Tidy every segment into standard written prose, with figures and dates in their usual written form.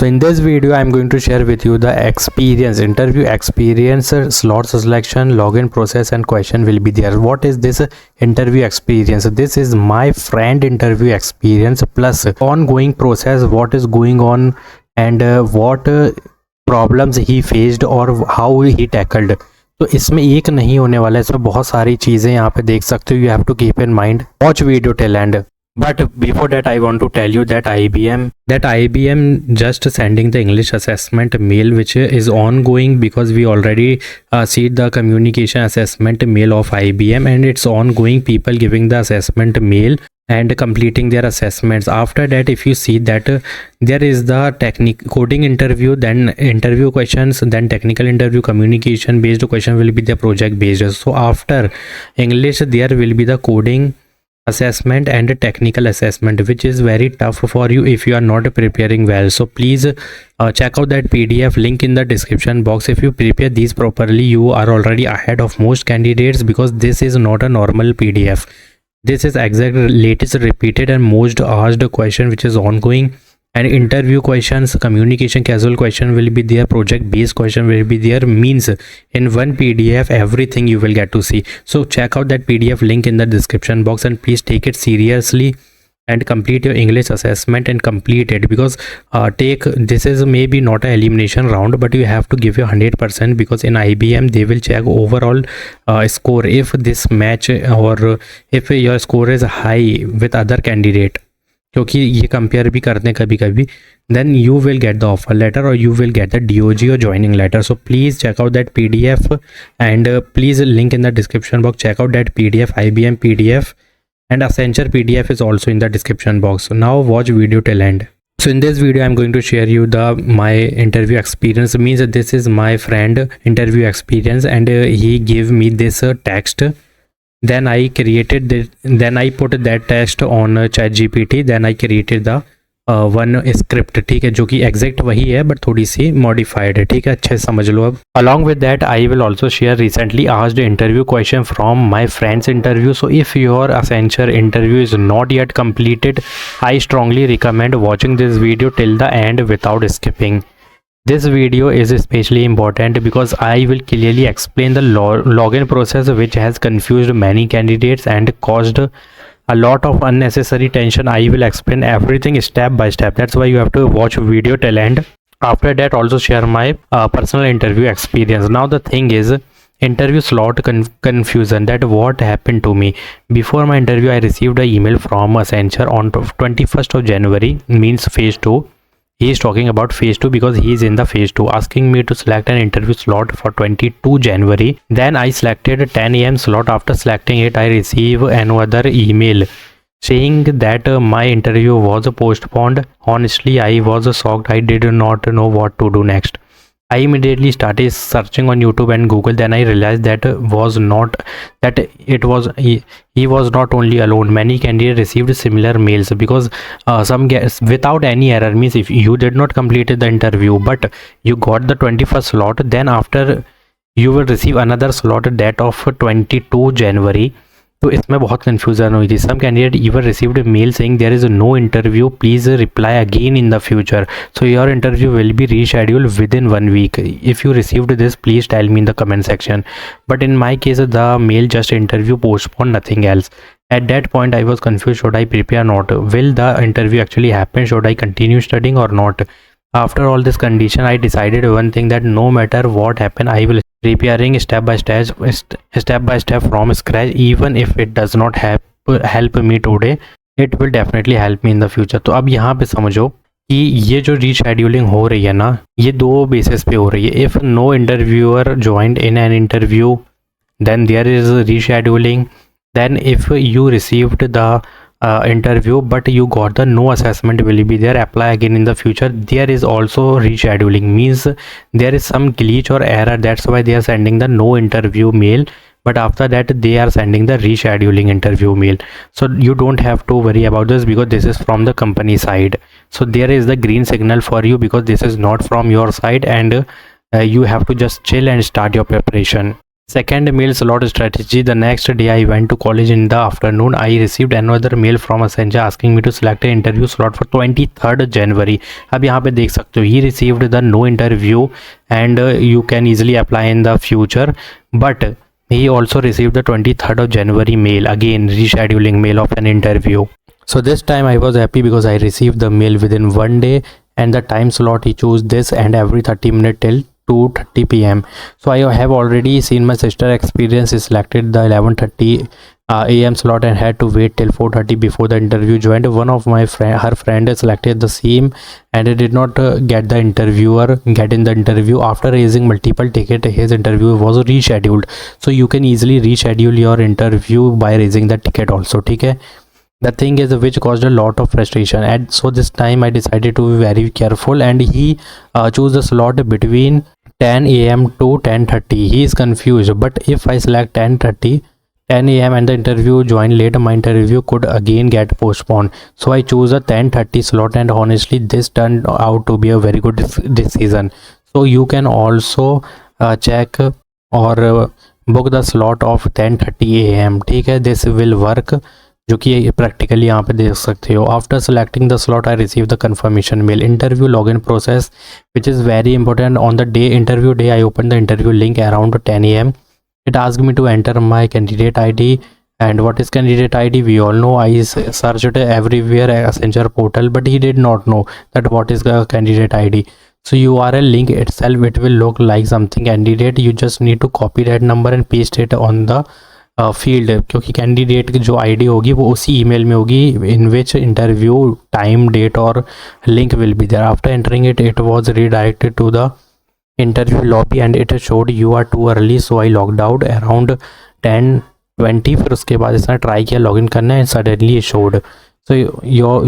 So in this video I'm going to share with you the interview experience, slot selection, login process and question will be there. What is this interview experience? This is my friend interview experience plus ongoing process, what is going on and what problems he faced or how he tackled. तो इसमें एक नहीं होने वाला है, इसमें बहुत सारी चीज़ें यहाँ पे देख सकते हो. You have to keep in mind, watch video till end. But before that, I want to tell you that IBM just sending the English assessment mail, which is ongoing because we already see the communication assessment mail of IBM, and it's ongoing. People giving the assessment mail and completing their assessments. After that, if you see that there is the coding interview, then interview questions, then technical interview, communication based question will be the project based. So after English, there will be the coding assessment and technical assessment, which is very tough for you if you are not preparing well. So please check out that PDF link in the description box. If you prepare these properly, you are already ahead of most candidates, because this is not a normal PDF. This is exact latest repeated and most asked question which is ongoing, and interview questions, communication casual question will be there, project based question will be there. Means in one PDF everything you will get to see. So check out that PDF link in the description box and please take it seriously and complete your English assessment and complete it, because this is maybe not an elimination round, but you have to give your 100%, because in IBM they will check overall score. If this match or if your score is high with other candidate, क्योंकि ये compare भी करते हैं कभी कभी, then you will get the offer letter और you will get the DOG और joining letter. So please check out that PDF and please link in the description box. Check out that PDF, IBM PDF and Accenture PDF is also in the description box. So now watch video till end. So in this video I'm going to share you my interview experience. Means that this is my friend interview experience, and he gave me this text. Then I created then I put that text on ChatGPT. Then I created the one script, ठीक है, जो कि exact वही है but थोड़ी सी modified है. ठीक है, अच्छे से समझ लो अब. Along with that I will also share recently asked interview question from my friends interview. So if your Accenture interview is not yet completed, I strongly recommend watching this video till the end without skipping. This video is especially important because I will clearly explain the login process, which has confused many candidates and caused a lot of unnecessary tension. I will explain everything step by step. That's why you have to watch video till end. After that, also share my personal interview experience. Now the thing is, interview slot confusion, that what happened to me. Before my interview, I received an email from Accenture on 21st of January, means phase 2. He is talking about phase 2 because he is in the phase 2, asking me to select an interview slot for 22 January. Then I selected 10 AM slot. After selecting it, I received another email saying that my interview was postponed. Honestly, I was shocked. I did not know what to do next. I immediately started searching on YouTube and Google. Then I realized that he was not only alone. Many candidates received similar mails, because some without any error. Means if you did not complete the interview but you got the 21st slot, then after you will receive another slot that of 22 January. तो इसमें बहुत confusion हुई थी. Some candidate even received mail saying there is no interview, please reply again in the future. So your interview will be reschedule within 1 week. If you received this, please tell me in the comment section. But in my case the mail just interview postpone, nothing else. At that point I was confused. Should I prepare or not? Will the interview actually happen? Should I continue studying or not? After all this condition, I decided one thing, that no matter what happen, I will preparing step by step from scratch. Even if it does not help me today, it will definitely help me in the future. तो अब यहाँ पे समझो कि ये जो rescheduling हो रही है ना, ये 2 बेसिस पे हो रही है. If no interviewer joined in an interview, then there is rescheduling. Then if you received the interview but you got the no assessment will be there, apply again in the future, there is also rescheduling. Means there is some glitch or error, that's why they are sending the no interview mail, but after that they are sending the rescheduling interview mail. So you don't have to worry about this, because this is from the company side. So there is the green signal for you, because this is not from your side, and you have to just chill and start your preparation. Second mail slot strategy. The next day I went to college in the afternoon. I received another mail from Accenture asking me to select an interview slot for 23rd January. अब यहाँ पे देख सकते हो he received the no interview and you can easily apply in the future, but he also received the 23rd of January mail, again rescheduling mail of an interview. So this time I was happy because I received the mail within one day, and the time slot he chose this and every 30 minutes till 2:30 p.m. So I have already seen my sister experience. He selected the 11:30 a.m. slot and had to wait till 4:30 before the interview joined. One of my her friend selected the same and did not get in the interview. After raising multiple ticket, his interview was rescheduled. So you can easily reschedule your interview by raising the ticket also. ठीक है. The thing is which caused a lot of frustration, and so this time I decided to be very careful, and he chose the slot between 10 a.m. to 10:30. He is confused, but if I select 10 a.m. and the interview join late, my interview could again get postponed. So I chose a 10:30 slot, and honestly this turned out to be a very good decision. So you can also check or book the slot of 10:30 a.m. ठीक है, this will work, जो कि practically यहाँ पे देख सकते हो. After selecting the slot I receive the confirmation mail. Interview login process which is very important. On the day interview day I open the interview link around 10 AM. It asked me to enter my candidate ID. And what is candidate ID? We all know. I searched everywhere Accenture portal, but he did not know that what is the candidate ID. So URL link itself, it will look like something candidate. You just need to copy that number and paste it on the field, क्योंकि candidate की जो ID होगी वो उसी email में होगी in which interview time date और link will be there. After entering it was redirected to the interview lobby and it showed you are too early. So I logged out around 10:20. फिर उसके बाद इसने try किया login करना and suddenly showed so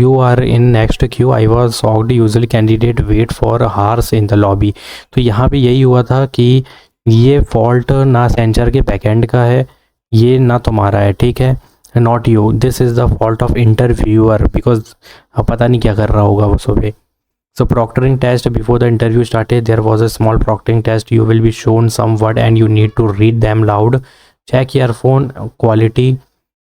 you are in next queue. I was shocked. Usually candidate wait for hours in the lobby. तो यहाँ पे यही हुआ था कि ये फॉल्ट ना Accenture के बैकएंड का है, ये ना तुम्हारा है. ठीक है, not you. This is the fault of interviewer, because अब पता नहीं क्या कर रहा होगा वो सुबह. So proctoring test before the interview started there was a small proctoring test. You will be shown some word and you need to read them loud. Check your phone quality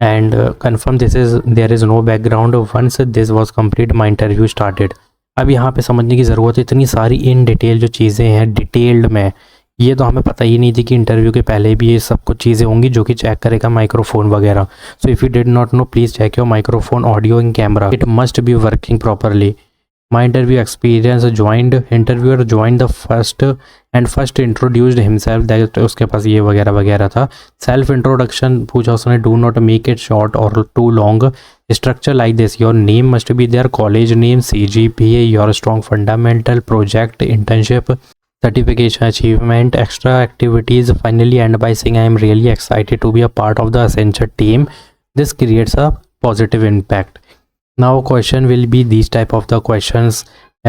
and confirm there is no background. Once this was complete my interview started. अब यहाँ पे समझने की ज़रूरत है, इतनी सारी in detail जो चीज़ें हैं डिटेल्ड में, ये तो हमें पता ही नहीं थी कि इंटरव्यू के पहले भी ये सब कुछ चीज़ें होंगी जो कि चेक करेगा माइक्रोफोन वगैरह. So if you did not know please check your microphone audio and camera. It must be working properly. My interview experience. Interviewer joined the first introduced himself, that उसके पास ये वगैरह वगैरह था. सेल्फ इंट्रोडक्शन पूछा उसने. Do not make it short और too long. Structure like this. Your name must be there, college name, CGPA, your strong fundamental, project, internship, certification, achievement, extra activities. Finally end by saying I am really excited to be a part of the Accenture team. This creates a positive impact. Now question will be these type of the questions.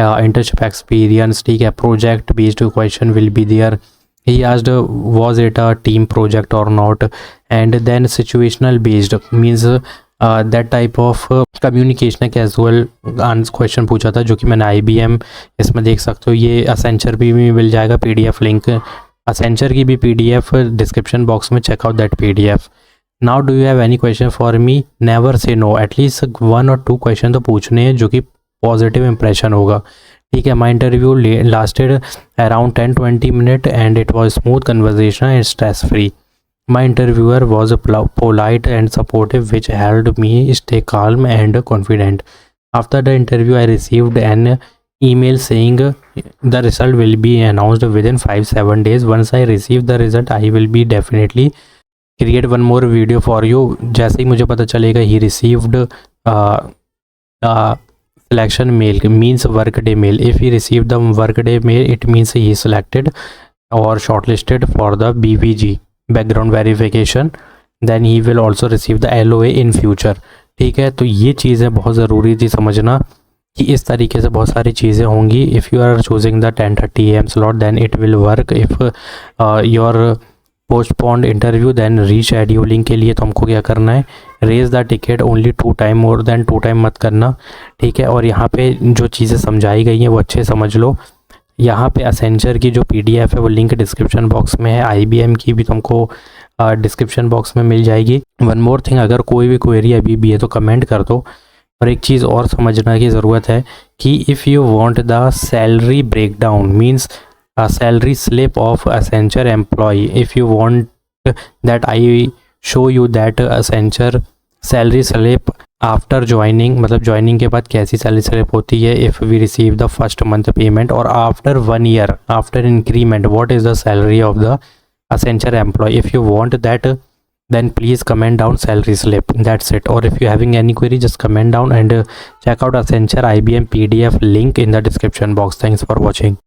Internship experience, ठीक है. project based question will be there. He asked was it a team project or not, and then situational based means that type of communication casual question पूछा था, जो कि मैंने IBM इसमें देख सकते हो. ये Accenture भी मिल जाएगा PDF लिंक. Accenture की भी PDF डिस्क्रिप्शन बॉक्स में. Check out that PDF. Now do you have any question for me? Never say no. At least 1 or 2 question तो पूछने हैं जो कि पॉजिटिव इंप्रेशन होगा. ठीक है. My interview lasted around 10-20 minute and it was smooth conversation and stress free. My interviewer was polite and supportive, which helped me stay calm and confident. After the interview, I received an email saying the result will be announced within 5-7 days. Once I receive the result, I will be definitely create one more video for you. जैसे ही मुझे पता चलेगा he received selection mail, means workday mail. If he received the workday mail, it means he is selected or shortlisted for the BVG, background verification. Then he will also receive the LOA in future. ठीक है. तो ये चीज़ें बहुत ज़रूरी थी समझना कि इस तरीके से बहुत सारी चीज़ें होंगी. If you are choosing the 10:30 AM slot then it will work. If your postponed interview then rescheduling के लिए तो हमको क्या करना है, raise the ticket only 2 time, more than 2 time मत करना. ठीक है. और यहाँ पे जो चीज़ें समझाई गई हैं वो अच्छे समझ लो. यहाँ पे असेंचर की जो PDF है वो लिंक डिस्क्रिप्शन बॉक्स में है, IBM की भी तुमको डिस्क्रिप्शन बॉक्स में मिल जाएगी। वन मोर थिंग, अगर कोई भी क्वेरी अभी भी है तो कमेंट कर दो। और एक चीज़ और समझने की ज़रूरत है कि if you want the salary breakdown means salary slip of Accenture employ, if you want that I show you that Accenture salary slip after joining, मतलब ज्वाइनिंग के बाद कैसी सैलरी स्लिप होती है, if we receive the first month payment और after 1 year after increment what is the salary of the Accenture employee. If you want that, then please comment down salary slip. That's it. Or if you having any query, just comment down and check out Accenture IBM PDF link in the description box. Thanks for watching.